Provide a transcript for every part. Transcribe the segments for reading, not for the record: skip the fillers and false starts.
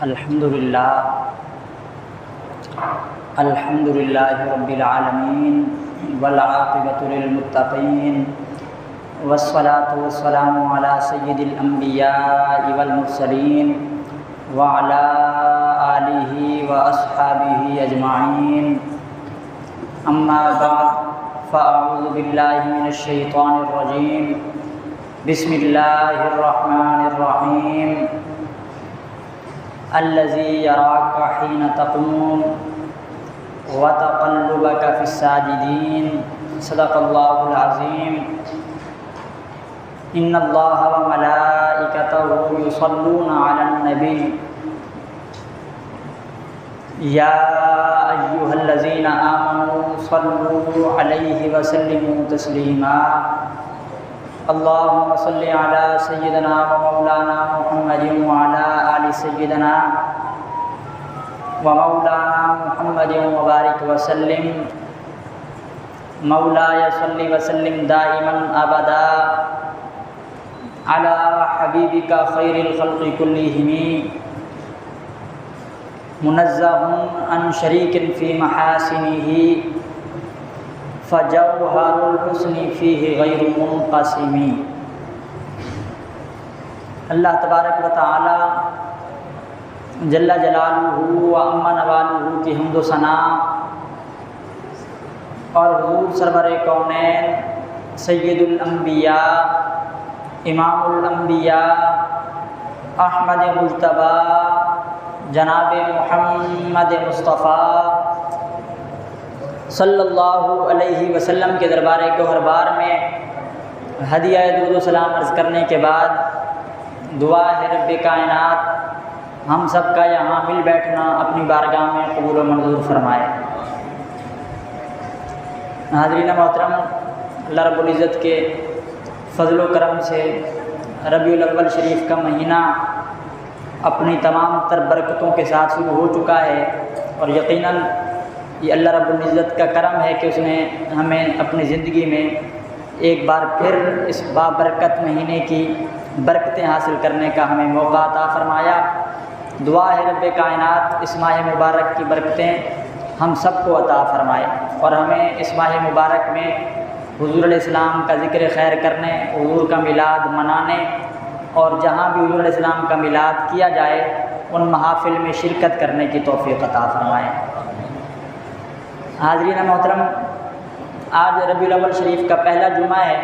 الحمدللہ رب العالمین والعاقبۃ للمتقین والصلاة والسلام علی سید الانبیاء والمرسلین وعلی آلہ واصحابہ اجمعین، اما بعد فاعوذ باللہ من الشیطان الرجیم، بسم اللہ الرحمن الرحیم، الذی یراک حین تقوم وتقلبک فی الساجدین، صدق اللہ العظیم۔ ان اللہ وملائکتہ یصلون علی النبی یا ایہا الذین آمنوا صلوا علیہ وسلموا تسلیما، اللہم صلی علی سیدنا و مولانا محمد وعلی آل سیدنا و مولانا محمد وبارک وسلم، مولایا صلی وسلم دائما ابدا علی حبیبک خیر الخلق کلہم، منزہ عن شریک فی محاسنہ فجوہر الحسن فیہ غیر منقسم۔ اللہ تبارک و تعالی جل جلالہ و عم نوالہ کی حمد و ثنا اور حضور سرور کونین سید الانبیاء امام الانبیاء احمد مجتبیٰ جناب محمد مصطفیٰ صلی اللہ علیہ وسلم کے دربار گوہر میں ہدیہ درود و سلام عرض کرنے کے بعد دعا ہے رب کائنات ہم سب کا یہاں مل بیٹھنا اپنی بارگاہ میں قبول و منظور فرمائے۔ حاضرین محترم، اللہ رب العزت کے فضل و کرم سے ربیع الاول شریف کا مہینہ اپنی تمام تر برکتوں کے ساتھ شروع ہو چکا ہے، اور یقیناً یہ اللہ رب العزت کا کرم ہے کہ اس نے ہمیں اپنی زندگی میں ایک بار پھر اس بابرکت مہینے کی برکتیں حاصل کرنے کا ہمیں موقع عطا فرمایا۔ دعا ہے رب کائنات اس ماہ مبارک کی برکتیں ہم سب کو عطا فرمائے، اور ہمیں اس ماہ مبارک میں حضور علیہ السلام کا ذکر خیر کرنے، حضور کا میلاد منانے، اور جہاں بھی حضور علیہ السلام کا میلاد کیا جائے ان محافل میں شرکت کرنے کی توفیق عطا فرمائے۔ حاضرین محترم، آج ربیع الاول شریف کا پہلا جمعہ ہے،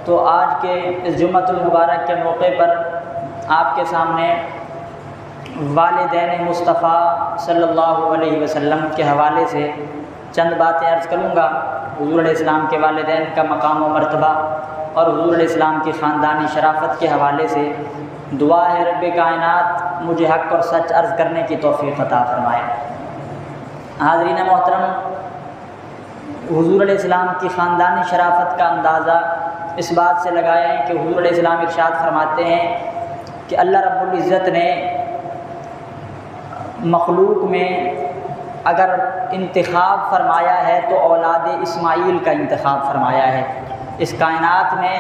تو آج کے اس جمعۃ المبارک کے موقع پر آپ کے سامنے والدین مصطفیٰ صلی اللہ علیہ وسلم کے حوالے سے چند باتیں عرض کروں گا۔ حضور علیہ السلام کے والدین کا مقام و مرتبہ اور حضور علیہ السلام کی خاندانی شرافت کے حوالے سے دعا ہے رب کائنات مجھے حق اور سچ عرض کرنے کی توفیق عطا فرمائے۔ حاضرین محترم، حضور علیہ السلام کی خاندانی شرافت کا اندازہ اس بات سے لگایا ہے کہ حضور علیہ السلام ارشاد فرماتے ہیں کہ اللہ رب العزت نے مخلوق میں اگر انتخاب فرمایا ہے تو اولاد اسماعیل کا انتخاب فرمایا ہے۔ اس کائنات میں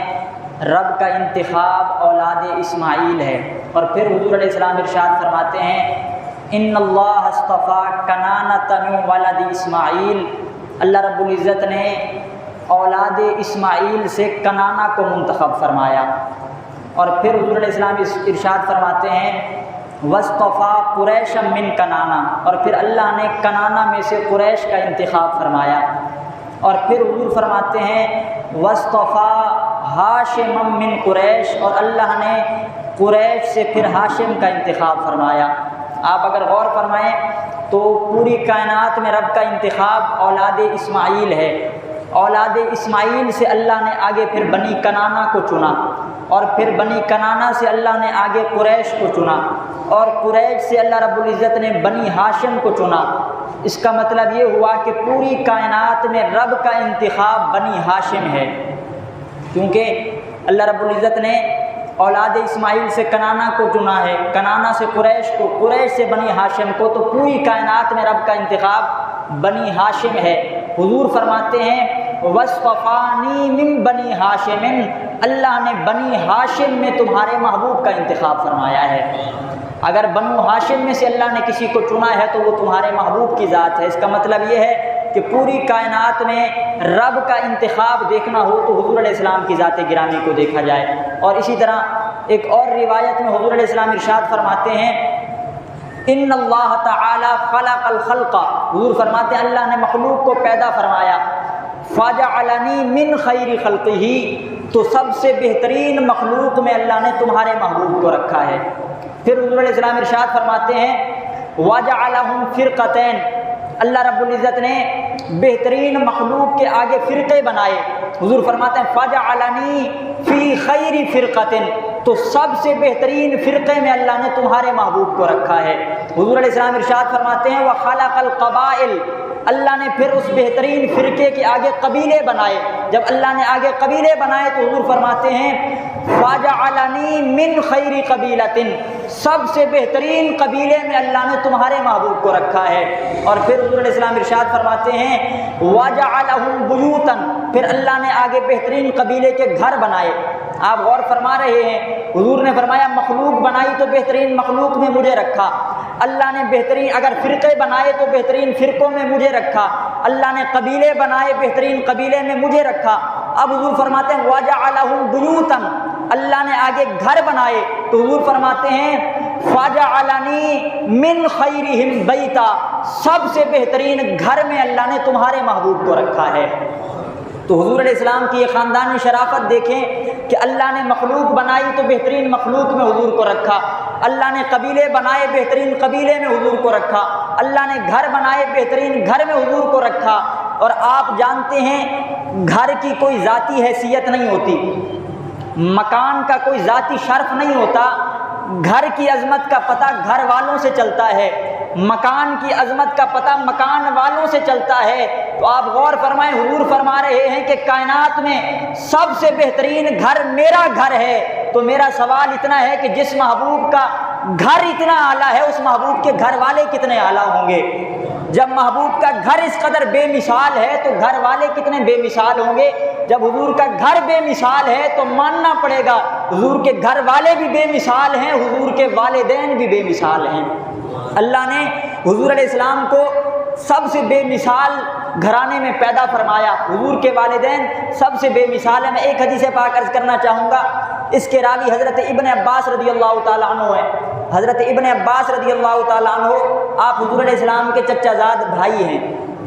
رب کا انتخاب اولاد اسماعیل ہے، اور پھر حضور علیہ السلام ارشاد فرماتے ہیں ان اللہ اصطفیٰ کنانۃ من ولد اسماعیل، اللہ رب العزت نے اولاد اسماعیل سے کنانہ کو منتخب فرمایا، اور پھر حضور علیہ السلام ارشاد فرماتے ہیں وَاصْطَفَىٰ قُرَيْشًا مِّن کنانہ، اور پھر اللہ نے کنانہ میں سے قریش کا انتخاب فرمایا، اور پھر حضور فرماتے ہیں وَاصْطَفَىٰ ہاشما من قریش، اور اللہ نے قریش سے پھر ہاشم کا انتخاب فرمایا۔ آپ اگر غور فرمائیں تو پوری کائنات میں رب کا انتخاب اولاد اسماعیل ہے، اولاد اسماعیل سے اللہ نے آگے پھر بنی کنانہ کو چنا، اور پھر بنی کنانہ سے اللہ نے آگے قریش کو چنا، اور قریش سے اللہ رب العزت نے بنی ہاشم کو چنا۔ اس کا مطلب یہ ہوا کہ پوری کائنات میں رب کا انتخاب بنی ہاشم ہے، کیونکہ اللہ رب العزت نے اولاد اسماعیل سے کنانہ کو چنا ہے، کنانہ سے قریش کو، قریش سے بنی ہاشم کو، تو پوری کائنات میں رب کا انتخاب بنی ہاشم ہے۔ حضور فرماتے ہیں وَاصْطَفَانِي مِن بَنِي ہاشم، اللہ نے بنی ہاشم میں تمہارے محبوب کا انتخاب فرمایا ہے۔ اگر بنو ہاشم میں سے اللہ نے کسی کو چنا ہے تو وہ تمہارے محبوب کی ذات ہے۔ اس کا مطلب یہ ہے کہ پوری کائنات میں رب کا انتخاب دیکھنا ہو تو حضور علیہ السلام کی ذات گرامی کو دیکھا جائے۔ اور اسی طرح ایک اور روایت میں حضور علیہ السلام ارشاد فرماتے ہیں ان اللہ تعالی خلق الخلق، حضور فرماتے ہیں اللہ نے مخلوق کو پیدا فرمایا، فجعلنی من خیر خلقہ، تو سب سے بہترین مخلوق میں اللہ نے تمہارے محبوب کو رکھا ہے۔ پھر حضور علیہ السلام ارشاد فرماتے ہیں وجعلہم فرقتین، اللہ رب العزت نے بہترین مخلوق کے آگے فرقے بنائے۔ حضور فرماتے ہیں فجعلنی فی خیر فرقۃ، تو سب سے بہترین فرقے میں اللہ نے تمہارے محبوب کو رکھا ہے۔ حضور علیہ السلام ارشاد فرماتے ہیں وخلق القبائل، اللہ نے پھر اس بہترین فرقے کے آگے قبیلے بنائے۔ جب اللہ نے آگے قبیلے بنائے تو حضور فرماتے ہیں فجعلنی من خیر قبیلۃ، سب سے بہترین قبیلے میں اللہ نے تمہارے محبوب کو رکھا ہے۔ اور پھر حضور علیہ السلام ارشاد فرماتے ہیں وجعلہم بیوتا، پھر اللہ نے آگے بہترین قبیلے کے گھر بنائے۔ آپ غور فرما رہے ہیں، حضور نے فرمایا مخلوق بنائی تو بہترین مخلوق میں مجھے رکھا، اللہ نے بہترین اگر فرقے بنائے تو بہترین فرقوں میں مجھے رکھا، اللہ نے قبیلے بنائے بہترین قبیلے میں مجھے رکھا۔ اب حضور فرماتے ہیں وجعلہم بیوتا، اللہ نے آگے گھر بنائے تو حضور فرماتے ہیں فجعلنی من خیرہم بیتا، سب سے بہترین گھر میں اللہ نے تمہارے محبوب کو رکھا ہے۔ تو حضور علیہ السلام کی یہ خاندانی شرافت دیکھیں کہ اللہ نے مخلوق بنائی تو بہترین مخلوق میں حضور کو رکھا، اللہ نے قبیلے بنائے بہترین قبیلے میں حضور کو رکھا، اللہ نے گھر بنائے بہترین گھر میں حضور کو رکھا۔ اور آپ جانتے ہیں گھر کی کوئی ذاتی حیثیت نہیں ہوتی، مکان کا کوئی ذاتی شرف نہیں ہوتا، گھر کی عظمت کا پتہ گھر والوں سے چلتا ہے، مکان کی عظمت کا پتہ مکان والوں سے چلتا ہے۔ تو آپ غور فرمائیں، حضور فرما رہے ہیں کہ کائنات میں سب سے بہترین گھر میرا گھر ہے۔ تو میرا سوال اتنا ہے کہ جس محبوب کا گھر اتنا اعلیٰ ہے اس محبوب کے گھر والے کتنے اعلیٰ ہوں گے؟ جب محبوب کا گھر اس قدر بے مثال ہے تو گھر والے کتنے بے مثال ہوں گے؟ جب حضور کا گھر بے مثال ہے تو ماننا پڑے گا حضور کے گھر والے بھی بے مثال ہیں، حضور کے والدین بھی بے مثال ہیں۔ اللہ نے حضور علیہ السلام کو سب سے بے مثال گھرانے میں پیدا فرمایا، حضور کے والدین سب سے بے مثال ہیں۔ میں ایک حدیث پاک عرض کرنا چاہوں گا، اس کے راوی حضرت ابن عباس رضی اللہ تعالیٰ عنہ ہیں۔ حضرت ابن عباس رضی اللہ تعالیٰ عنہ آپ حضور علیہ السلام کے چچا زاد بھائی ہیں،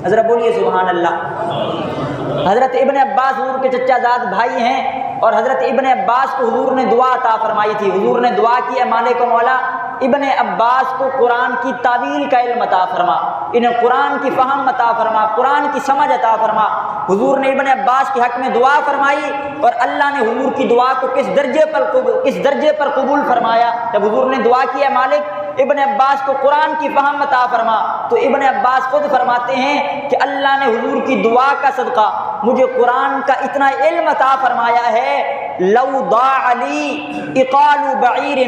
حضرت بولیے سبحان اللہ۔ حضرت ابن عباس حضور کے چچا زاد بھائی ہیں، اور حضرت ابن عباس کو حضور نے دعا عطا فرمائی تھی۔ حضور نے دعا کی ہے مالک و مولا ابن عباس کو قرآن کی تعویل کا علم عطا فرما، انہیں قرآن کی فہم عطا فرما، قرآن کی سمجھ عطا فرما۔ حضور نے ابن عباس کے حق میں دعا فرمائی اور اللہ نے حضور کی دعا کو کس درجے پر قبول فرمایا؟ جب حضور نے دعا کی ہے مالک ابن عباس کو قرآن کی فہم عطا فرما، تو ابن عباس خود فرماتے ہیں کہ اللہ نے حضور کی دعا کا صدقہ مجھے قرآن کا اتنا علم عطا فرمایا ہے، لو ضاع لی اقال بعیر،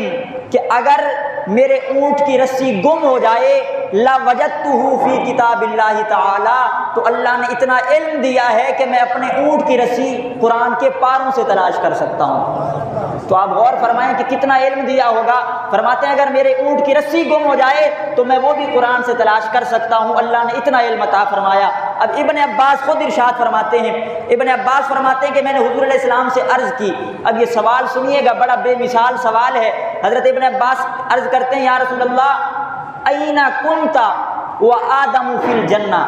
کہ اگر میرے اونٹ کی رسی گم ہو جائے لوجدتہ فی کتاب اللہ تعالی، تو اللہ نے اتنا علم دیا ہے کہ میں اپنے اونٹ کی رسی قرآن کے پاروں سے تلاش کر سکتا ہوں۔ تو آپ غور فرمائیں کہ کتنا علم دیا ہوگا۔ فرماتے ہیں اگر میرے اونٹ کی رسی گم ہو جائے تو میں وہ بھی قرآن سے تلاش کر سکتا ہوں، اللہ نے اتنا علم عطا فرمایا۔ اب ابن عباس خود ارشاد فرماتے ہیں، ابن عباس فرماتے ہیں کہ میں نے حضور علیہ السلام سے عرض کی۔ اب یہ سوال سنیے گا، بڑا بے مثال سوال ہے۔ حضرت ابن عباس عرض کرتے ہیں یا رسول اللہ این کنت وآدم فی الجنہ۔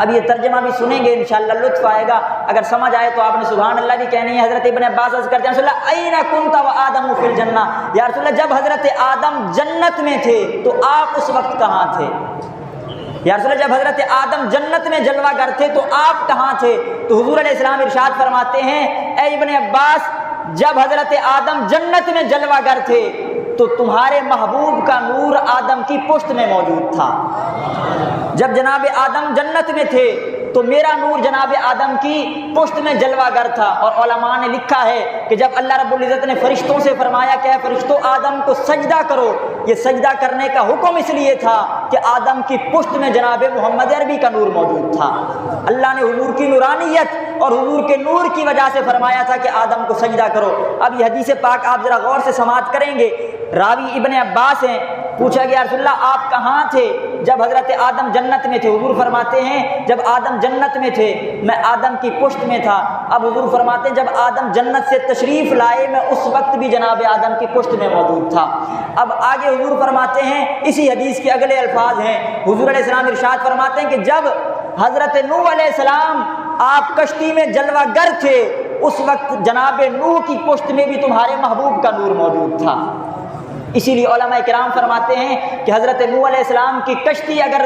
اب یہ ترجمہ بھی سنیں گے انشاءاللہ لطف آئے گا، اگر سمجھ آئے تو آپ نے سبحان اللہ بھی کہنی ہے۔ حضرت ابن عباس عرض کرتے ہیں رسول اللہ این کنت وآدم فی الجنہ، یا رسول اللہ جب حضرت آدم جنت میں تھے تو آپ اس وقت کہاں تھے؟ یا رسول اللہ جب حضرت آدم جنت میں جلوہ گر تھے تو آپ کہاں تھے؟ تو حضور علیہ السلام ارشاد فرماتے ہیں اے ابن عباس جب حضرت آدم جنت میں جلوہ گر تھے تو تمہارے محبوب کا نور آدم کی پشت میں موجود تھا۔ جب جناب آدم جنت میں تھے تو میرا نور جناب آدم کی پشت میں جلوہ گر تھا۔ اور علماء نے لکھا ہے کہ جب اللہ رب العزت نے فرشتوں سے فرمایا کہ اے فرشتوں آدم کو سجدہ کرو، یہ سجدہ کرنے کا حکم اس لیے تھا کہ آدم کی پشت میں جناب محمد عربی کا نور موجود تھا۔ اللہ نے حضور کی نورانیت اور حضور کے نور کی وجہ سے فرمایا تھا کہ آدم کو سجدہ کرو۔ اب یہ حدیث پاک آپ ذرا غور سے سماعت کریں گے۔ راوی ابن عباس ہیں، پوچھا گیا رسول اللہ آپ کہاں تھے جب حضرت آدم جنت میں تھے؟ حضور فرماتے ہیں جب آدم جنت میں تھے میں آدم کی پشت میں تھا۔ اب حضور فرماتے ہیں جب آدم جنت سے تشریف لائے میں اس وقت بھی جناب آدم کی پشت میں موجود تھا۔ اب آگے حضور فرماتے ہیں، اسی حدیث کے اگلے الفاظ ہیں، حضور علیہ السلام ارشاد فرماتے ہیں کہ جب حضرت نوح علیہ السلام آپ کشتی میں جلوہ گر تھے اس وقت جناب نوح کی پشت میں بھی تمہارے محبوب کا نور موجود تھا۔ اسی لیے علماء کرام فرماتے ہیں کہ حضرت نوح علیہ السلام کی کشتی اگر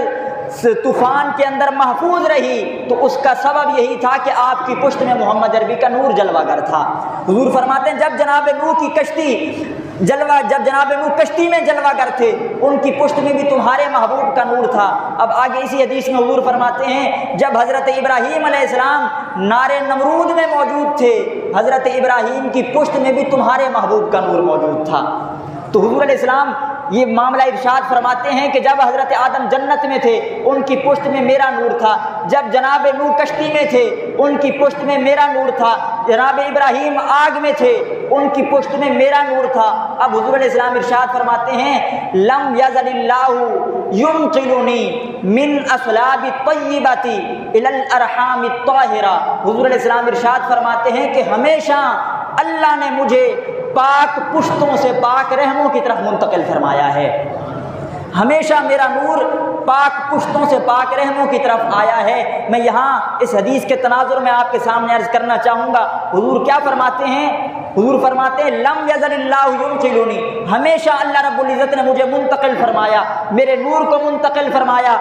طوفان کے اندر محفوظ رہی تو اس کا سبب یہی تھا کہ آپ کی پشت میں محمد عربی کا نور جلوہ گر تھا۔ حضور فرماتے ہیں جب جناب نوح کی کشتی جب جناب نوح کشتی میں جلوہ گر تھے ان کی پشت میں بھی تمہارے محبوب کا نور تھا۔ اب آگے اسی حدیث میں حضور فرماتے ہیں جب حضرت ابراہیم علیہ السلام نار نمرود میں موجود تھے حضرت ابراہیم کی پشت میں بھی تمہارے محبوب کا نور موجود تھا۔ تو حضور علیہ السلام یہ معاملہ ارشاد فرماتے ہیں کہ جب حضرت آدم جنت میں تھے ان کی پشت میں میرا نور تھا، جب جناب نوح کشتی میں تھے ان کی پشت میں میرا نور تھا، جناب ابراہیم آگ میں تھے ان کی پشت میں میرا نور تھا۔ اب حضور علیہ السلام ارشاد فرماتے ہیں لم یزل اللہ ینقلنی من اصلاب الطیبۃ الی الارحام الطاہرہ۔ حضور علیہ السلام ارشاد فرماتے ہیں کہ ہمیشہ اللہ نے مجھے پاک پشتوں سے پاک رحموں کی طرف منتقل فرمایا ہے، ہمیشہ میرا نور پاک پشتوں سے پاک رحموں کی طرف آیا ہے۔ میں یہاں اس حدیث کے تناظر میں آپ کے سامنے عرض کرنا چاہوں گا، حضور کیا فرماتے ہیں؟ حضور فرماتے ہیں لم یزل اللہ ینقلنی، ہمیشہ اللہ رب العزت نے مجھے منتقل فرمایا، میرے نور کو منتقل فرمایا،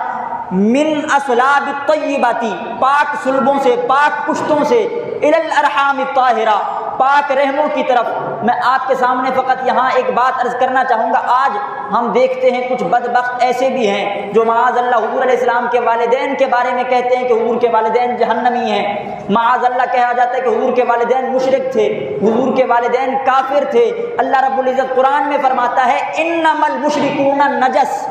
من اصلاب الطیبات، پاک صلبوں سے پاک پشتوں سے، الی الارحام الطاہرہ، پاک رحموں کی طرف۔ میں آپ کے سامنے فقط یہاں ایک بات عرض کرنا چاہوں گا، آج ہم دیکھتے ہیں کچھ بدبخت ایسے بھی ہیں جو معاذ اللہ حضور علیہ السلام کے والدین کے بارے میں کہتے ہیں کہ حضور کے والدین جہنمی ہیں، معاذ اللہ کہا جاتا ہے کہ حضور کے والدین مشرک تھے، حضور کے والدین کافر تھے۔ اللہ رب العزت قرآن میں فرماتا ہے انما المشرکون نجس،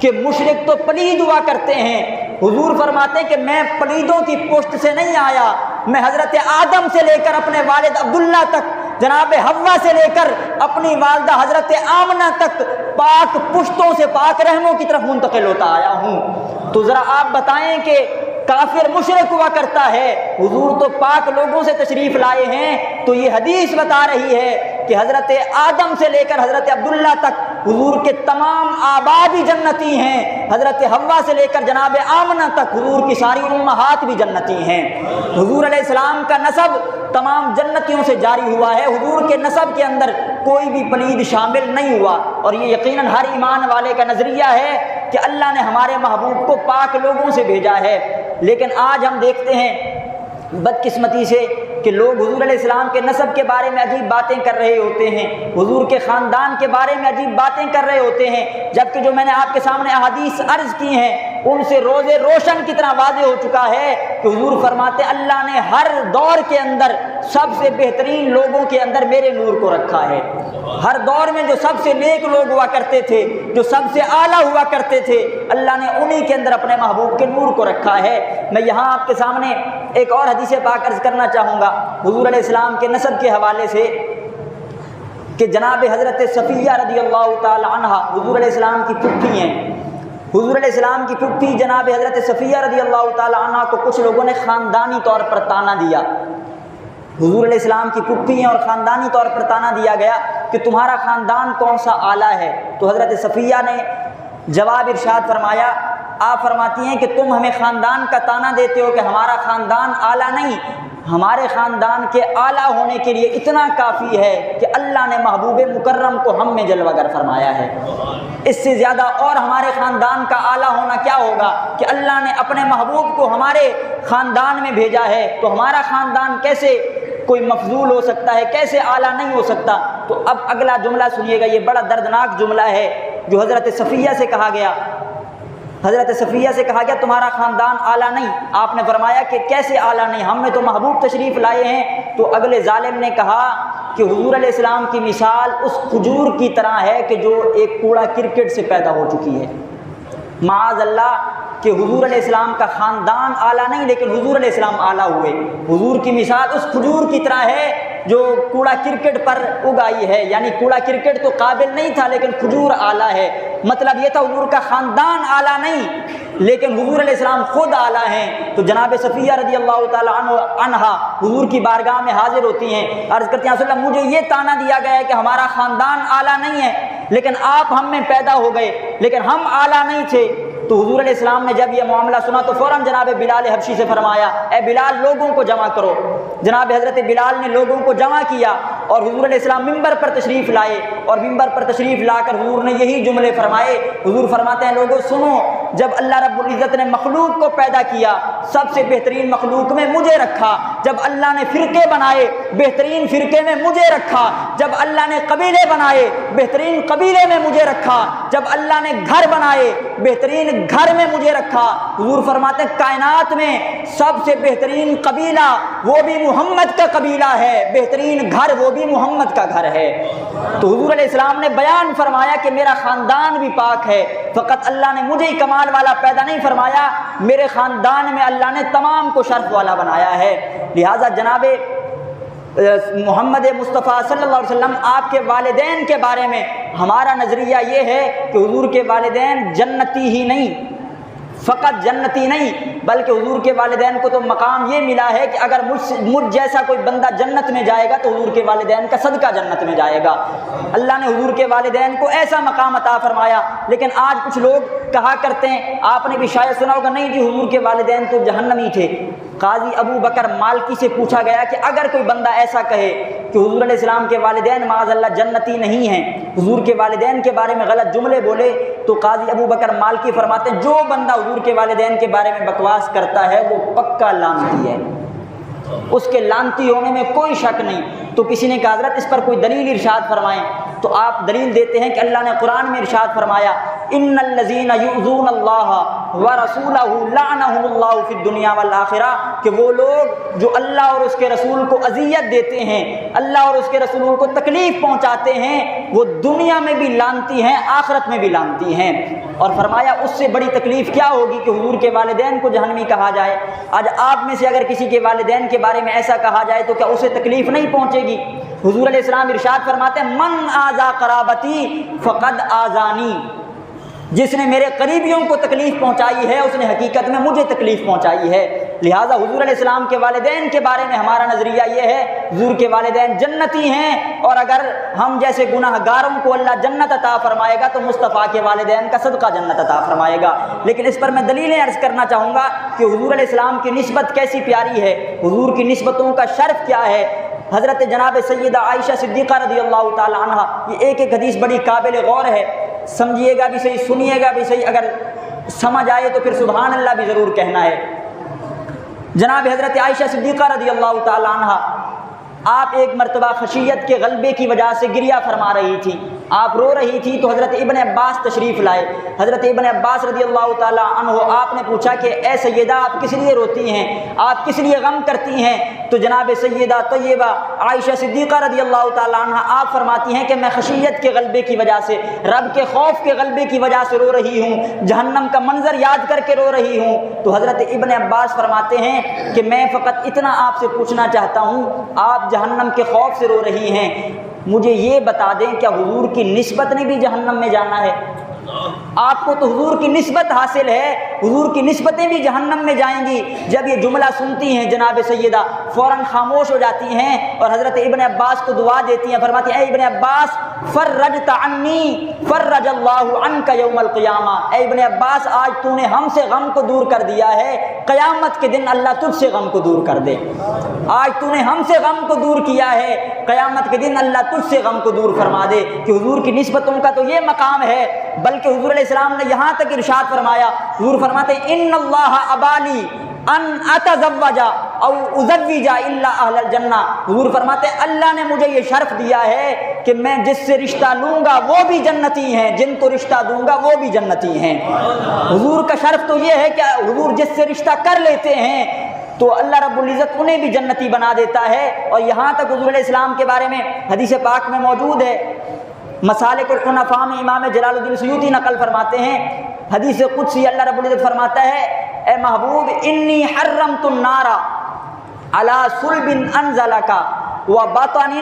کہ مشرک تو پلید ہوا کرتے ہیں۔ حضور فرماتے ہیں کہ میں پلیدوں کی پشت سے نہیں آیا، میں حضرت آدم سے لے کر اپنے والد عبداللہ تک، جناب حوا سے لے کر اپنی والدہ حضرت آمنہ تک پاک پشتوں سے پاک رحموں کی طرف منتقل ہوتا آیا ہوں۔ تو ذرا آپ بتائیں کہ کافر مشرک ہوا کرتا ہے، حضور تو پاک لوگوں سے تشریف لائے ہیں۔ تو یہ حدیث بتا رہی ہے کہ حضرت آدم سے لے کر حضرت عبداللہ تک حضور کے تمام آبا بھی جنتی ہیں، حضرت حوا سے لے کر جناب آمنہ تک حضور کی ساری امہات بھی جنتی ہیں۔ حضور علیہ السلام کا نسب تمام جنتیوں سے جاری ہوا ہے، حضور کے نسب کے اندر کوئی بھی پلید شامل نہیں ہوا، اور یہ یقیناً ہر ایمان والے کا نظریہ ہے کہ اللہ نے ہمارے محبوب کو پاک لوگوں سے بھیجا ہے۔ لیکن آج ہم دیکھتے ہیں بدقسمتی سے کہ لوگ حضور علیہ السلام کے نسب کے بارے میں عجیب باتیں کر رہے ہوتے ہیں، حضور کے خاندان کے بارے میں عجیب باتیں کر رہے ہوتے ہیں، جبکہ جو میں نے آپ کے سامنے احادیث عرض کی ہیں ان سے روز روشن کی طرح واضح ہو چکا ہے کہ حضور فرماتے اللہ نے ہر دور کے اندر سب سے بہترین لوگوں کے اندر میرے نور کو رکھا ہے۔ ہر دور میں جو سب سے نیک لوگ ہوا کرتے تھے، جو سب سے اعلیٰ ہوا کرتے تھے، اللہ نے انہی کے اندر اپنے محبوب کے نور کو رکھا ہے۔ میں یہاں آپ کے سامنے ایک اور حدیث پاک عرض کرنا چاہوں گا حضور علیہ السلام کے نسب کے حوالے سے، کہ جناب حضرت صفیہ رضی اللہ تعالی عنہ حضور علیہ السلام کی پھپھی ہیں۔ حضور علیہ السلام کی پھپھی جناب حضرت صفیہ رضی اللہ تعالی عنہ کو کچھ لوگوں نے خاندانی طور پر تانا دیا۔ حضور علیہ السلام کی پھپھی ہیں اور خاندانی طور پر تانا دیا گیا کہ تمہارا خاندان کون سا اعلیٰ ہے؟ تو حضرت صفیہ نے جواب ارشاد فرمایا، آپ فرماتی ہیں کہ تم ہمیں خاندان کا تانا دیتے ہو کہ ہمارا خاندان اعلیٰ نہیں، ہمارے خاندان کے اعلیٰ ہونے کے لیے اتنا کافی ہے کہ اللہ نے محبوب مکرم کو ہم میں جلوہ گر فرمایا ہے۔ اس سے زیادہ اور ہمارے خاندان کا اعلیٰ ہونا کیا ہوگا کہ اللہ نے اپنے محبوب کو ہمارے خاندان میں بھیجا ہے، تو ہمارا خاندان کیسے کوئی مفضول ہو سکتا ہے، کیسے اعلیٰ نہیں ہو سکتا؟ تو اب اگلا جملہ سنیے گا، یہ بڑا دردناک جملہ ہے جو حضرت صفیہ سے کہا گیا۔ حضرت صفیہ سے کہا گیا تمہارا خاندان اعلیٰ نہیں۔ آپ نے فرمایا کہ کیسے اعلیٰ نہیں؟ ہم نے تو محبوب تشریف لائے ہیں تو اگلے ظالم نے کہا کہ حضور علیہ السلام کی مثال اس کھجور کی طرح ہے کہ جو ایک کوڑا کرکٹ سے پیدا ہو چکی ہے۔ معاذ اللہ کہ حضور علیہ السلام کا خاندان اعلیٰ نہیں، لیکن حضور علیہ السلام اعلیٰ ہوئے۔ حضور کی مثال اس کھجور کی طرح ہے جو کوڑا کرکٹ پر اگائی ہے، یعنی کوڑا کرکٹ تو قابل نہیں تھا لیکن کھجور اعلیٰ ہے۔ مطلب یہ تھا حضور کا خاندان اعلیٰ نہیں لیکن حضور علیہ السلام خود اعلیٰ ہیں۔ تو جناب صفیہ رضی اللہ تعالیٰ عنہا حضور کی بارگاہ میں حاضر ہوتی ہیں، عرض کرتے ہیں رسول اللہ مجھے یہ طعنہ دیا گیا ہے کہ ہمارا خاندان اعلیٰ نہیں ہے، لیکن آپ ہم میں پیدا ہو گئے لیکن ہم اعلیٰ نہیں تھے۔ تو حضور علیہ السلام نے جب یہ معاملہ سنا تو فوراً جناب بلال حبشی سے فرمایا اے بلال لوگوں کو جمع کرو۔ جناب حضرت بلال نے لوگوں کو جمع کیا اور حضور علیہ السلام ممبر پر تشریف لائے، اور ممبر پر تشریف لا کر حضور نے یہی جملے فرمائے۔ حضور فرماتے ہیں لوگوں سنو، جب اللہ رب العزت نے مخلوق کو پیدا کیا سب سے بہترین مخلوق میں مجھے رکھا، جب اللہ نے فرقے بنائے بہترین فرقے میں مجھے رکھا، جب اللہ نے قبیلے بنائے بہترین قبیلے میں مجھے رکھا، جب اللہ نے گھر بنائے بہترین گھر میں مجھے رکھا۔ حضور فرماتے ہیں کائنات میں سب سے بہترین قبیلہ وہ بھی محمد کا قبیلہ ہے، بہترین گھر وہ بھی محمد کا گھر ہے۔ تو حضور علیہ السلام نے بیان فرمایا کہ میرا خاندان بھی پاک ہے، فقط اللہ نے مجھے ہی کمال والا پیدا نہیں فرمایا، میرے خاندان میں اللہ نے تمام کو شرف والا بنایا ہے۔ لہٰذا جناب محمد مصطفیٰ صلی اللہ علیہ وسلم آپ کے والدین کے بارے میں ہمارا نظریہ یہ ہے کہ حضور کے والدین جنتی ہی نہیں، فقط جنتی نہیں بلکہ حضور کے والدین کو تو مقام یہ ملا ہے کہ اگر مجھ جیسا کوئی بندہ جنت میں جائے گا تو حضور کے والدین کا صدقہ جنت میں جائے گا۔ اللہ نے حضور کے والدین کو ایسا مقام عطا فرمایا۔ لیکن آج کچھ لوگ کہا کرتے ہیں، آپ نے بھی شاید سنا ہوگا، نہیں جی حضور کے والدین تو جہنمی تھے۔ قاضی ابو بکر مالکی سے پوچھا گیا کہ اگر کوئی بندہ ایسا کہے کہ حضور علیہ السلام کے والدین معاذ اللہ جنتی نہیں ہیں، حضور کے والدین کے بارے میں غلط جملے بولے، تو قاضی ابو بکر مالکی فرماتے ہیں جو بندہ حضور کے والدین کے بارے میں بکواس کرتا ہے وہ پکا لعنتی ہے، اس کے لعنتی ہونے میں کوئی شک نہیں۔ تو کسی نے کہا حضرت اس پر کوئی دلیل ارشاد فرمائیں، تو آپ دلیل دیتے ہیں کہ اللہ نے قرآن میں ارشاد فرمایا ان الذین یؤذون اللہ ورسولہ لعنہم اللہ فی الدنیا والآخرہ، کہ وہ لوگ جو اللہ اور اس کے رسول کو اذیت دیتے ہیں، اللہ اور اس کے رسول کو تکلیف پہنچاتے ہیں، وہ دنیا میں بھی لعنتی ہیں آخرت میں بھی لعنتی ہیں۔ اور فرمایا اس سے بڑی تکلیف کیا ہوگی کہ حضور کے والدین کو جہنمی کہا جائے۔ آج آپ میں سے اگر کسی کے والدین کے بارے میں ایسا کہا جائے تو کیا اسے تکلیف نہیں پہنچے گی؟ حضور علیہ السلام ارشاد فرماتے ہیں من آذا قرابتی فقد آذانی، جس نے میرے قریبیوں کو تکلیف پہنچائی ہے اس نے حقیقت میں مجھے تکلیف پہنچائی ہے۔ لہٰذا حضور علیہ السلام کے والدین کے بارے میں ہمارا نظریہ یہ ہے حضور کے والدین جنتی ہیں، اور اگر ہم جیسے گناہ گاروں کو اللہ جنت عطا فرمائے گا تو مصطفیٰ کے والدین کا صدقہ جنت عطا فرمائے گا۔ لیکن اس پر میں دلیلیں عرض کرنا چاہوں گا کہ حضور علیہ السلام کی نسبت کیسی پیاری ہے، حضور کی نسبتوں کا شرف کیا ہے۔ حضرت جناب سیدہ عائشہ صدیقہ رضی اللہ تعالی عنہ، یہ ایک ایک حدیث بڑی قابل غور ہے، سمجھیے گا بھی صحیح، سنیے گا بھی صحیح، اگر سمجھ آئے تو پھر سبحان اللہ بھی ضرور کہنا ہے۔ جناب حضرت عائشہ صدیقہ رضی اللہ تعالی عنہ آپ ایک مرتبہ خشیت کے غلبے کی وجہ سے گریہ فرما رہی تھی، آپ رو رہی تھی، تو حضرت ابن عباس تشریف لائے۔ حضرت ابن عباس رضی اللہ تعالی عنہ آپ نے پوچھا کہ اے سیدہ آپ کس لیے روتی ہیں، آپ کس لیے غم کرتی ہیں؟ تو جناب سیدہ طیبہ عائشہ صدیقہ رضی اللہ تعالی عنہ آپ فرماتی ہیں کہ میں خشیت کے غلبے کی وجہ سے، رب کے خوف کے غلبے کی وجہ سے رو رہی ہوں، جہنم کا منظر یاد کر کے رو رہی ہوں۔ تو حضرت ابن عباس فرماتے ہیں کہ میں فقط اتنا آپ سے پوچھنا چاہتا ہوں، آپ جہنم کے خوف سے رو رہی ہیں، مجھے یہ بتا دیں کیا حضور کی نسبت نے بھی جہنم میں جانا ہے؟ آپ کو تو حضور کی نسبت حاصل ہے، حضور کی نسبتیں بھی جہنم میں جائیں گی۔ جب یہ جملہ سنتی ہیں جناب سیدہ فوراً خاموش ہو جاتی ہیں اور حضرت ابن عباس کو دعا دیتی ہیں، فرماتی ہیں اے ابن عباس فرجت عنی فرج اللہ عنک یوم القیامہ، اے ابن عباس آج تو نے ہم سے غم کو دور کر دیا ہے، قیامت کے دن اللہ تجھ سے غم کو دور کر دے۔ آج تو نے ہم سے غم کو دور کیا ہے، قیامت کے دن اللہ تجھ سے غم کو دور فرما دے۔ کہ حضور کی نسبتوں کا تو یہ مقام ہے، بلکہ حضور علیہ السلام نے یہاں تک ارشاد فرمایا، حضور فرماتے ہیں ان اللہ ابالی ان اتزوج او ازوج الا اہل الجنہ، حضور فرماتے ہیں اللہ نے مجھے یہ شرف دیا ہے کہ میں جس سے رشتہ لوں گا وہ بھی جنتی ہیں، جن کو رشتہ دوں گا وہ بھی جنتی ہیں۔ حضور کا شرف تو یہ ہے کہ حضور جس سے رشتہ کر لیتے ہیں تو اللہ رب العزت انہیں بھی جنتی بنا دیتا ہے۔ اور یہاں تک حضور علیہ السلام کے بارے میں حدیث پاک میں موجود ہے، مسالک الحنفاء میں امام جلال الدین سیوطی نقل فرماتے ہیں، حدیث قدسی اللہ رب العزت فرماتا ہے، اے محبوب انی حرمت النار علی صلب انزلک وبطن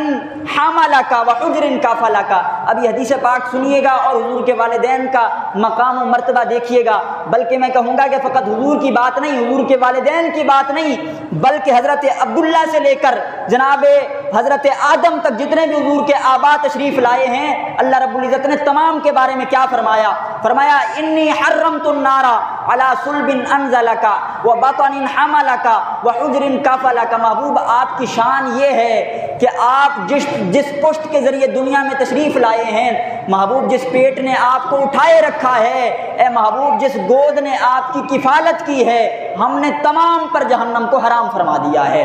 حملک وحجر کفلک۔ اب یہ حدیث پاک سنیے گا اور حضور کے والدین کا مقام و مرتبہ دیکھیے گا، بلکہ میں کہوں گا کہ فقط حضور کی بات نہیں، حضور کے والدین کی بات نہیں، بلکہ حضرت عبداللہ سے لے کر جناب حضرت آدم تک جتنے بھی حضور کے آبا تشریف لائے ہیں، اللہ رب العزت نے تمام کے بارے میں کیا فرمایا؟ فرمایا انی حرمت النار علی صلب انزلک وبطن حملک وحجر کفلک۔ محبوب آپ کی شان یہ ہے کہ آپ جس پشت کے ذریعے دنیا میں تشریف لائے ہیں، محبوب جس پیٹ نے آپ کو اٹھائے رکھا ہے، اے محبوب جس گود نے آپ کی کفالت کی ہے، ہم نے تمام پر جہنم کو حرام فرما دیا ہے۔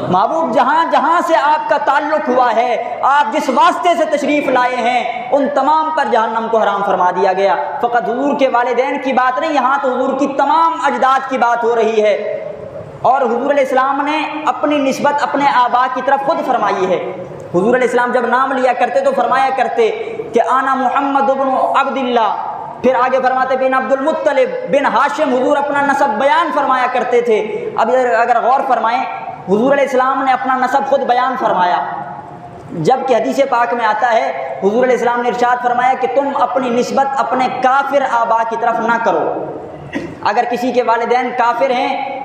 محبوب جہاں جہاں سے آپ کا تعلق ہوا ہے، آپ جس واسطے سے تشریف لائے ہیں، ان تمام پر جہنم کو حرام فرما دیا گیا۔ فقط حضور کے والدین کی بات نہیں، یہاں تو حضور کی تمام اجداد کی بات ہو رہی ہے۔ اور حضور علیہ السلام نے اپنی نسبت اپنے آبا کی طرف خود فرمائی ہے۔ حضور علیہ السلام جب نام لیا کرتے تو فرمایا کرتے کہ آنا محمد بن عبداللہ، پھر آگے فرماتے بن عبد المطلب بن ہاشم، حضور اپنا نسب بیان فرمایا کرتے تھے۔ اب اگر غور فرمائیں، حضور علیہ السلام نے اپنا نسب خود بیان فرمایا، جبکہ حدیث پاک میں آتا ہے حضور علیہ السلام نے ارشاد فرمایا کہ تم اپنی نسبت اپنے کافر آبا کی طرف نہ کرو۔ اگر کسی کے والدین کافر ہیں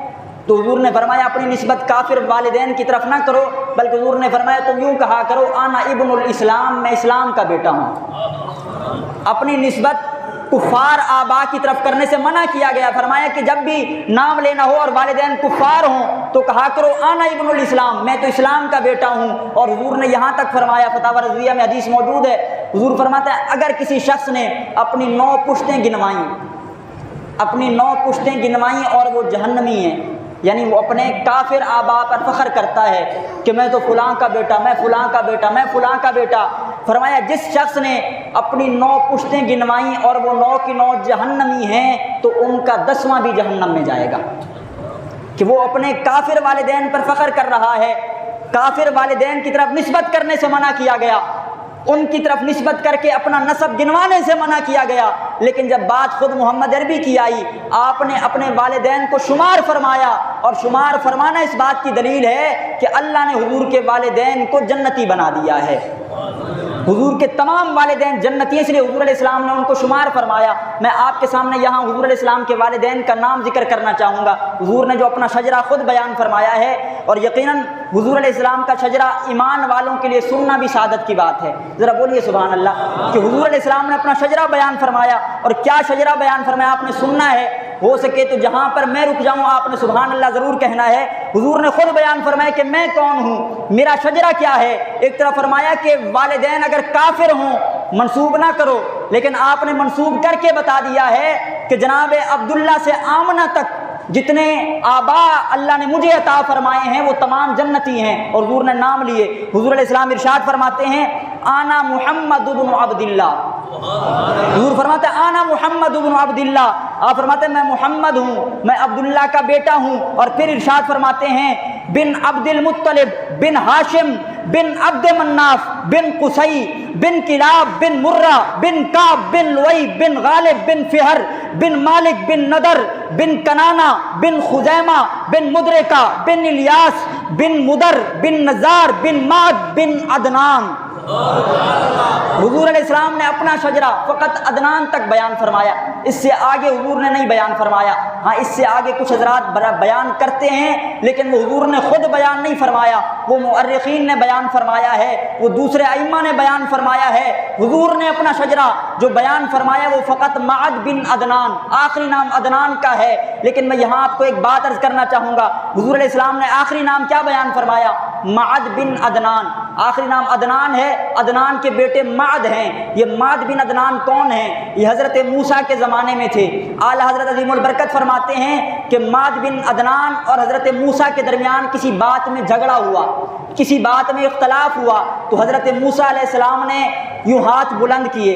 تو حضور نے فرمایا اپنی نسبت کافر والدین کی طرف نہ کرو، بلکہ حضور نے فرمایا تم یوں کہا کرو آنا ابن الاسلام، میں اسلام کا بیٹا ہوں۔ اپنی نسبت کفار آبا کی طرف کرنے سے منع کیا گیا، فرمایا کہ جب بھی نام لینا ہو اور والدین کفار ہوں تو کہا کرو آنا ابن الاسلام، میں تو اسلام کا بیٹا ہوں۔ اور حضور نے یہاں تک فرمایا، فتاوی رضویہ میں حدیث موجود ہے، حضور فرماتا ہے اگر کسی شخص نے اپنی 9 پشتیں گنوائیں، اپنی 9 پشتیں گنوائیں اور وہ جہنمی ہیں، یعنی وہ اپنے کافر آبا پر فخر کرتا ہے کہ میں تو فلاں کا بیٹا، میں فلاں کا بیٹا، میں فلاں کا بیٹا، فرمایا جس شخص نے اپنی 9 پشتیں گنوائیں اور وہ 9 کی 9 جہنمی ہیں تو ان کا 10واں بھی جہنم میں جائے گا۔ کہ وہ اپنے کافر والدین پر فخر کر رہا ہے، کافر والدین کی طرف نسبت کرنے سے منع کیا گیا، ان کی طرف نسبت کر کے اپنا نسب گنوانے سے منع کیا گیا، لیکن جب بات خود محمد عربی کی آئی، آپ نے اپنے والدین کو شمار فرمایا، اور شمار فرمانا اس بات کی دلیل ہے کہ اللہ نے حضور کے والدین کو جنتی بنا دیا ہے۔ حضور کے تمام والدین جنتی ہیں، اس لیے حضور علیہ السلام نے ان کو شمار فرمایا۔ میں آپ کے سامنے یہاں حضور علیہ السلام کے والدین کا نام ذکر کرنا چاہوں گا۔ حضور نے جو اپنا شجرہ خود بیان فرمایا ہے، اور یقیناً حضور علیہ السلام کا شجرہ ایمان والوں کے لیے سننا بھی سعادت کی بات ہے۔ ذرا بولیے سبحان اللہ، کہ حضور علیہ السلام نے اپنا شجرہ بیان فرمایا، اور کیا شجرہ بیان فرمایا آپ نے سننا ہے، ہو سکے تو جہاں پر میں رک جاؤں آپ نے سبحان اللہ ضرور کہنا ہے۔ حضور نے خود بیان فرمایا کہ میں کون ہوں، میرا شجرہ کیا ہے۔ ایک طرف فرمایا کہ والدین اگر کافر ہوں منسوب نہ کرو، لیکن آپ نے منسوب کر کے بتا دیا ہے کہ جناب عبداللہ سے آمنہ تک جتنے آبا اللہ نے مجھے عطا فرمائے ہیں وہ تمام جنتی ہیں، اور حضور نے نام لیے۔ حضور علیہ السلام ارشاد فرماتے ہیں آنا محمد بن عبداللہ، حضور فرماتے ہیں آنا محمد بن عبداللہ، آپ فرماتے ہیں میں محمد ہوں، میں عبداللہ کا بیٹا ہوں، اور پھر ارشاد فرماتے ہیں بن عبد المطلب بن ہاشم بن عبد مناف بن قصی بن کلاب بن مرہ بن کعب بن لؤی بن غالب بن فہر بن مالک بن نضر بن کنانہ بن خزیمہ بن مدرکہ بن الیاس بن مدر بن نزار بن معد بن عدنان۔ حضور علیہ السلام نے اپنا شجرہ فقط عدنان تک بیان فرمایا، اس سے آگے حضور نے نہیں بیان فرمایا۔ ہاں اس سے آگے کچھ حضرات بیان کرتے ہیں، لیکن وہ حضور نے خود بیان نہیں فرمایا، وہ مؤرخین نے بیان فرمایا ہے، وہ دوسرے ائمہ نے بیان فرمایا ہے۔ حضور نے اپنا شجرہ جو بیان فرمایا وہ فقط معد بن عدنان، آخری نام عدنان کا ہے۔ لیکن میں یہاں آپ کو ایک بات عرض کرنا چاہوں گا، حضور علیہ السلام نے آخری نام کیا بیان فرمایا؟ معد بن عدنان، آخری نام عدنان ہے، عدنان کے بیٹے معد ہیں۔ یہ معد بن عدنان کون ہیں؟ یہ حضرت موسیٰ کے زمانے میں تھے۔ اعلی حضرت عظیم البرکت فرماتے ہیں کہ معد بن عدنان اور حضرت موسیٰ کے درمیان کسی بات میں جھگڑا ہوا، کسی بات میں اختلاف ہوا، تو حضرت موسیٰ علیہ السلام نے یوں ہاتھ بلند کیے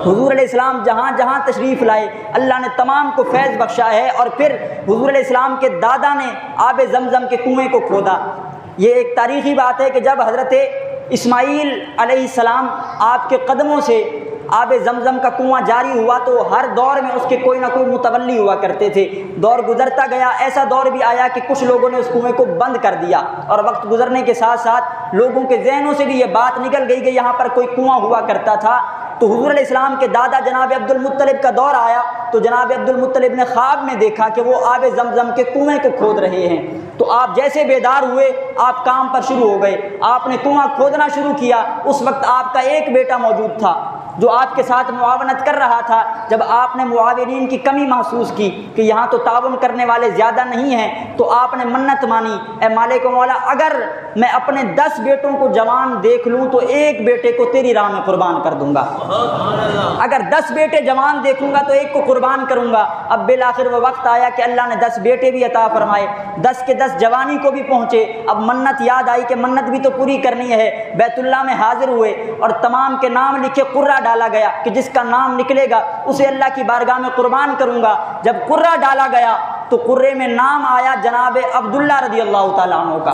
حضور علیہ السلام جہاں جہاں تشریف لائے اللہ نے تمام کو فیض بخشا ہے، اور پھر حضور علیہ السلام کے دادا نے آب زمزم کے کنویں کو کھودا۔ یہ ایک تاریخی بات ہے کہ جب حضرت اسماعیل علیہ السلام آپ کے قدموں سے آب زمزم کا کنواں جاری ہوا تو ہر دور میں اس کے کوئی نہ کوئی متولی ہوا کرتے تھے۔ دور گزرتا گیا، ایسا دور بھی آیا کہ کچھ لوگوں نے اس کنویں کو بند کر دیا، اور وقت گزرنے کے ساتھ ساتھ لوگوں کے ذہنوں سے بھی یہ بات نکل گئی کہ یہاں پر کوئی کنواں ہوا کرتا تھا۔ تو حضور علیہ السلام کے دادا جناب عبد المطلب کا دور آیا تو جناب عبد المطلب نے خواب میں دیکھا کہ وہ آب زمزم کے کنویں کو کھود رہے ہیں۔ تو آپ جیسے بیدار ہوئے آپ کام پر شروع ہو گئے، آپ نے کنواں کھودنا شروع کیا۔ اس وقت آپ کا ایک بیٹا موجود تھا جو آپ کے ساتھ معاونت کر رہا تھا۔ جب آپ نے معاونین کی کمی محسوس کی کہ یہاں تو تعاون کرنے والے زیادہ نہیں ہیں، تو آپ نے منت مانی، اے مالک و مولا اگر میں اپنے 10 بیٹوں کو جوان دیکھ لوں تو ایک بیٹے کو تیری راہ میں قربان کر دوں گا، اگر 10 بیٹے جوان دیکھوں گا تو ایک کو قربان کروں گا۔ اب بالآخر وہ وقت آیا کہ اللہ نے 10 بیٹے بھی عطا فرمائے، 10 کے 10 جوانی کو بھی پہنچے۔ اب منت یاد آئی کہ منت بھی تو پوری کرنی ہے، بیت اللہ میں حاضر ہوئے اور تمام کے نام لکھے قرہ ڈالا گیا کہ جس کا نام نکلے گا اسے اللہ کی بارگاہ میں قربان کروں گا۔ جب قرہ ڈالا گیا تو قرے میں نام آیا جناب عبداللہ رضی اللہ تعالیٰ عنہ کا،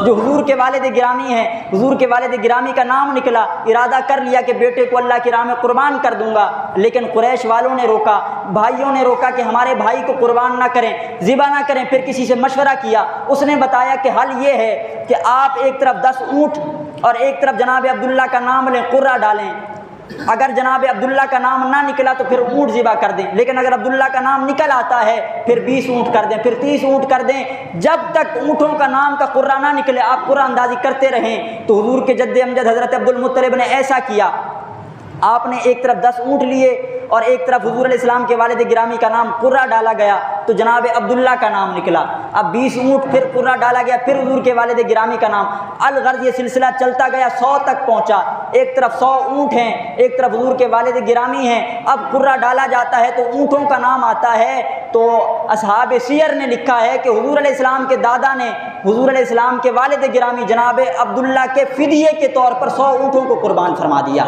جو حضور کے والد گرامی ہیں۔ حضور کے والد گرامی کا نام نکلا، ارادہ کر لیا کہ بیٹے کو اللہ کی راہ میں قربان کر دوں گا، لیکن قریش والوں نے روکا، بھائیوں نے روکا کہ ہمارے بھائی کو قربان نہ کریں، ذبح نہ کریں۔ پھر کسی سے مشورہ کیا، اس نے بتایا کہ حل یہ ہے کہ آپ ایک طرف 10 اونٹ اور ایک طرف جناب عبداللہ کا نام لیں، قرہ ڈالیں، اگر جناب عبداللہ کا نام نہ نکلا تو پھر اونٹ ذبح کر دیں، لیکن اگر عبداللہ کا نام نکل آتا ہے پھر 20 اونٹ کر دیں، پھر 30 اونٹ کر دیں، جب تک اونٹوں کا نام کا قرہ نہ نکلے آپ قرہ اندازی کرتے رہیں۔ تو حضور کے جد امجد حضرت عبد المطلب نے ایسا کیا، آپ نے ایک طرف 10 اونٹ لیے اور ایک طرف حضور علیہ السلام کے والد گرامی کا نام قرہ ڈالا گیا تو جناب عبداللہ کا نام نکلا۔ اب 20 اونٹ پھر قرہ ڈالا گیا، پھر حضور کے والد گرامی کا نام، الغرض یہ سلسلہ چلتا گیا، 100 تک پہنچا۔ ایک طرف 100 اونٹ ہیں، ایک طرف حضور کے والد گرامی ہیں۔ اب قرہ ڈالا جاتا ہے تو اونٹوں کا نام آتا ہے، تو اصحاب سیر نے لکھا ہے کہ حضور علیہ السلام کے دادا نے حضور علیہ السلام کے والد گرامی جناب عبداللہ کے فدیے کے طور پر 100 اونٹوں کو قربان فرما دیا۔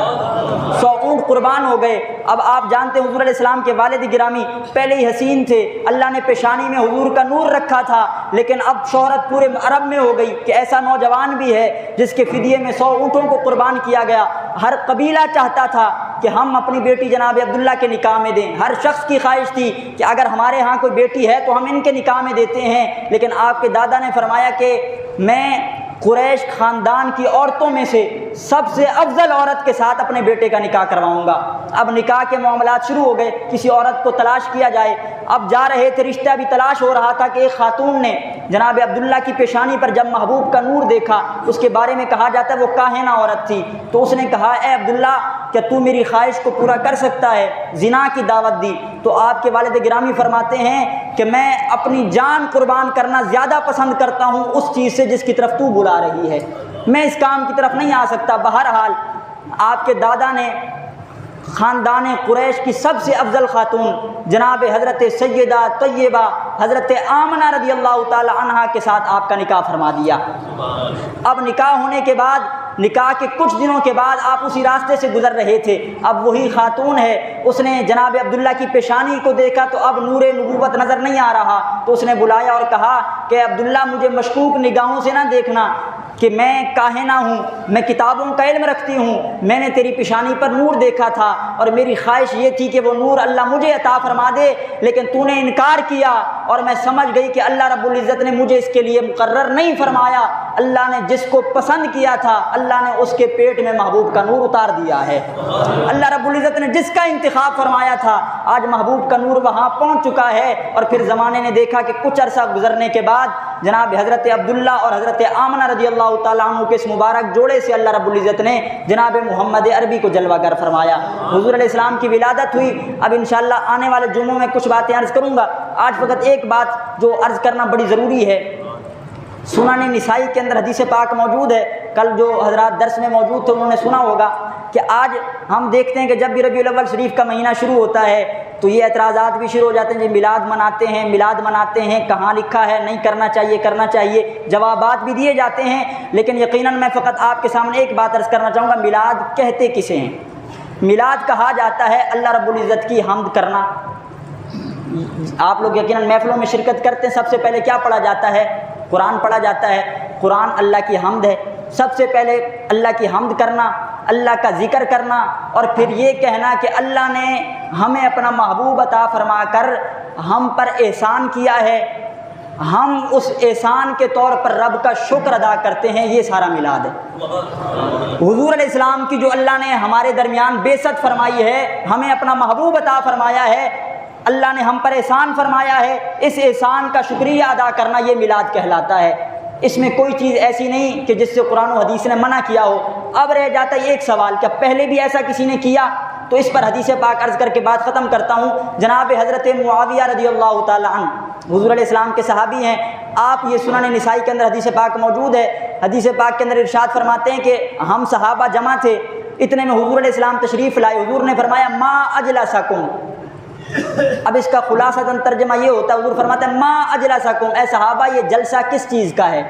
100 اونٹ قربان ہو گئے۔ اب آپ جانتے ہیں حضور علیہ السلام کے والد گرامی پہلے ہی حسین تھے، اللہ نے پیشانی میں حضور کا نور رکھا تھا، لیکن اب شہرت پورے عرب میں ہو گئی کہ ایسا نوجوان بھی ہے جس کے فدیے میں 100 اونٹوں کو قربان کیا گیا۔ ہر قبیلہ چاہتا تھا کہ ہم اپنی بیٹی جناب عبداللہ کے نکاح میں دیں، ہر شخص کی خواہش تھی کہ اگر ہمارے ہاں کوئی بیٹی ہے تو ہم ان کے نکاح میں دیتے ہیں، لیکن آپ کے دادا نے فرمایا کہ میں قریش خاندان کی عورتوں میں سے سب سے افضل عورت کے ساتھ اپنے بیٹے کا نکاح کرواؤں گا۔ اب نکاح کے معاملات شروع ہو گئے، کسی عورت کو تلاش کیا جائے۔ اب جا رہے تھے، رشتہ بھی تلاش ہو رہا تھا کہ ایک خاتون نے جناب عبداللہ کی پیشانی پر جب محبوب کا نور دیکھا، اس کے بارے میں کہا جاتا ہے وہ کاہنہ عورت تھی، تو اس نے کہا اے عبداللہ کیا تو میری خواہش کو پورا کر سکتا ہے؟ زنا کی دعوت دی۔ تو آپ کے والد گرامی فرماتے ہیں کہ میں اپنی جان قربان کرنا زیادہ پسند کرتا ہوں اس چیز سے جس کی طرف تو بلا رہی ہے، میں اس کام کی طرف نہیں آ سکتا۔ بہرحال آپ کے دادا نے خاندان قریش کی سب سے افضل خاتون جناب حضرت سیدہ طیبہ حضرت آمنہ رضی اللہ تعالی عنہا کے ساتھ آپ کا نکاح فرما دیا۔ اب نکاح ہونے کے بعد، نکاح کے کچھ دنوں کے بعد آپ اسی راستے سے گزر رہے تھے، اب وہی خاتون ہے، اس نے جناب عبداللہ کی پیشانی کو دیکھا تو اب نور نبوت نظر نہیں آ رہا، تو اس نے بلایا اور کہا کہ عبداللہ مجھے مشکوک نگاہوں سے نہ دیکھنا کہ میں کاہنہ ہوں، میں کتابوں کا علم رکھتی ہوں، میں نے تیری پیشانی پر نور دیکھا تھا اور میری خواہش یہ تھی کہ وہ نور اللہ مجھے عطا فرما دے، لیکن تو نے انکار کیا اور میں سمجھ گئی کہ اللہ رب العزت نے مجھے اس کے لیے مقرر نہیں فرمایا، اللہ نے جس کو پسند کیا تھا اللہ نے اس کے پیٹ میں محبوب کا نور اتار دیا ہے، اللہ رب العزت نے جس کا انتخاب فرمایا تھا آج محبوب کا نور وہاں پہنچ چکا ہے۔ اور پھر زمانے نے دیکھا کہ کچھ عرصہ گزرنے کے بعد جناب حضرت عبداللہ اور حضرت آمنہ رضی اللہ تعالیٰ عنہ کے اس مبارک جوڑے سے اللہ رب العزت نے جناب محمد عربی کو جلوہ گر فرمایا، حضور علیہ السلام کی ولادت ہوئی۔ اب انشاءاللہ آنے والے جمعوں میں کچھ باتیں عرض کروں گا، آج فقط ایک بات جو عرض کرنا بڑی ضروری ہے۔ سنن نسائی کے اندر حدیث پاک موجود ہے، کل جو حضرات درس میں موجود تھے انہوں نے سنا ہوگا کہ آج ہم دیکھتے ہیں کہ جب بھی ربیع الاول شریف کا مہینہ شروع ہوتا ہے تو یہ اعتراضات بھی شروع ہو جاتے ہیں، جی میلاد مناتے ہیں، کہاں لکھا ہے نہیں کرنا چاہیے، جوابات بھی دیے جاتے ہیں، لیکن یقیناً میں فقط آپ کے سامنے ایک بات عرض کرنا چاہوں گا، میلاد کہتے کسے ہیں؟ میلاد کہا جاتا ہے اللہ رب العزت کی حمد کرنا۔ آپ لوگ یقیناً محفلوں میں شرکت کرتے ہیں، سب سے پہلے کیا پڑھا جاتا ہے؟ قرآن پڑھا جاتا ہے۔ قرآن اللہ کی حمد ہے، سب سے پہلے اللہ کی حمد کرنا، اللہ کا ذکر کرنا، اور پھر یہ کہنا کہ اللہ نے ہمیں اپنا محبوب عطا فرما کر ہم پر احسان کیا ہے، ہم اس احسان کے طور پر رب کا شکر ادا کرتے ہیں، یہ سارا میلاد ہے۔ حضور علیہ السلام کی جو اللہ نے ہمارے درمیان بعثت فرمائی ہے، ہمیں اپنا محبوب عطا فرمایا ہے، اللہ نے ہم پر احسان فرمایا ہے، اس احسان کا شکریہ ادا کرنا یہ میلاد کہلاتا ہے۔ اس میں کوئی چیز ایسی نہیں کہ جس سے قرآن و حدیث نے منع کیا ہو۔ اب رہ جاتا ہے ایک سوال، کیا پہلے بھی ایسا کسی نے کیا؟ تو اس پر حدیث پاک عرض کر کے بات ختم کرتا ہوں۔ جناب حضرت معاویہ رضی اللہ تعالی عنہ حضور علیہ السلام کے صحابی ہیں، آپ یہ سنن نسائی کے اندر حدیث پاک موجود ہے، حدیث پاک کے اندر ارشاد فرماتے ہیں کہ ہم صحابہ جمع تھے، اتنے میں حضور علیہ السلام تشریف لائے، حضور نے فرمایا ما اجلسکم۔ اب اس کا خلاصہ ترجمہ یہ ہوتا ہے، حضور فرماتے ہیں ما اجلسکم، اے صحابہ یہ جلسہ کس چیز کا ہے؟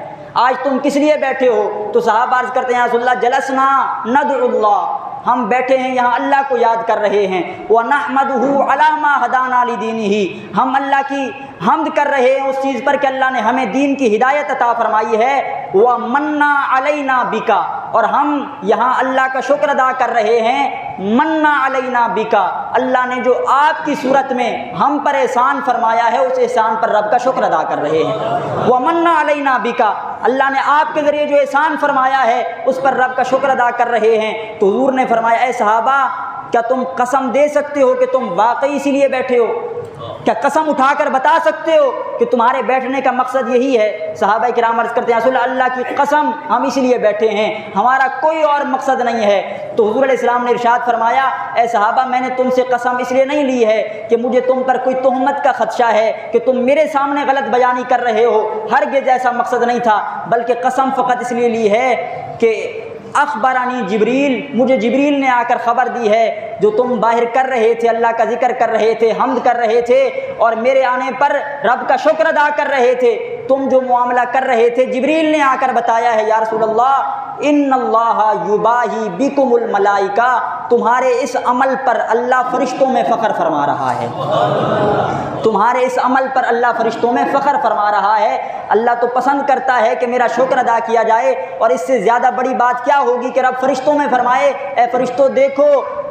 آج تم کس لیے بیٹھے ہو؟ تو صحابہ عرض کرتے ہیں یا رسول اللہ جلسنا ندعو اللہ، ہم بیٹھے ہیں یہاں اللہ کو یاد کر رہے ہیں، وَنَحْمَدُهُ عَلَى مَا هَدَانَا لِدِينِهِ، ہم اللہ کی حمد کر رہے ہیں اس چیز پر کہ اللہ نے ہمیں دین کی ہدایت عطا فرمائی ہے، وَمَنَّا عَلَيْنَا بِكَ، اور ہم یہاں اللہ کا شکر ادا کر رہے ہیں، مَنَّا عَلَيْنَا بِكَ، اللہ نے جو آپ کی صورت میں ہم پر احسان فرمایا ہے اس احسان پر رب کا شکر ادا کر رہے ہیں، وَمَنَّا عَلَيْنَا بِكَ، اللہ نے آپ کے ذریعے جو احسان فرمایا ہے اس پر رب کا شکر ادا کر رہے ہیں۔ تو حضور نے فرمایا اے صحابہ کیا تم قسم دے سکتے ہو کہ تم واقعی اسی لیے بیٹھے ہو؟ کیا قسم اٹھا کر بتا سکتے ہو کہ تمہارے بیٹھنے کا مقصد یہی ہے؟ صحابہ کرام عرض کرتے ہیں رسول اللہ کی قسم ہم اسی لیے بیٹھے ہیں، ہمارا کوئی اور مقصد نہیں ہے۔ تو حضور علیہ السلام نے ارشاد فرمایا اے صحابہ میں نے تم سے قسم اس لیے نہیں لی ہے کہ مجھے تم پر کوئی تہمت کا خدشہ ہے کہ تم میرے سامنے غلط بیانی کر رہے ہو، ہرگز ایسا مقصد نہیں تھا، بلکہ قسم فقط اس لیے لی ہے کہ اخبرانی جبریل، مجھے جبریل نے آ کر خبر دی ہے جو تم باہر کر رہے تھے، اللہ کا ذکر کر رہے تھے، حمد کر رہے تھے اور میرے آنے پر رب کا شکر ادا کر رہے تھے، تم جو معاملہ کر رہے تھے جبریل نے آ کر بتایا ہے یا رسول اللہ ان اللہ یباہی بکم الملائکہ، تمہارے اس عمل پر اللہ فرشتوں میں فخر فرما رہا ہے، تمہارے اس عمل پر اللہ فرشتوں میں فخر فرما رہا ہے۔ اللہ تو پسند کرتا ہے کہ میرا شکر ادا کیا جائے، اور اس سے زیادہ بڑی بات کیا ہوگی کہ رب فرشتوں میں فرمائے اے فرشتوں دیکھو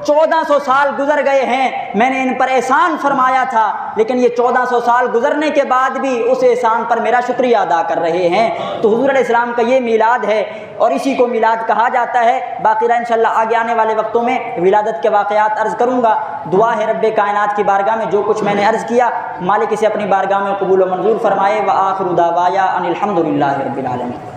1400 سال گزر گئے ہیں، میں نے ان پر احسان فرمایا تھا، لیکن یہ 1400 سال گزرنے کے بعد بھی اس احسان پر میرا شکریہ ادا کر رہے ہیں۔ تو حضور علیہ السلام کا یہ میلاد ہے اور اسی کو میلاد کہا جاتا ہے۔ باقی رہا انشاءاللہ آگے آنے والے وقتوں میں ولادت کے واقعات عرض کروں گا۔ دعا ہے رب کائنات کی بارگاہ میں جو کچھ میں نے عرض کیا مالک اسے اپنی بارگاہ میں قبول و منظور فرمائے۔ وآخر دعوایا ان الحمد للہ رب العالمین۔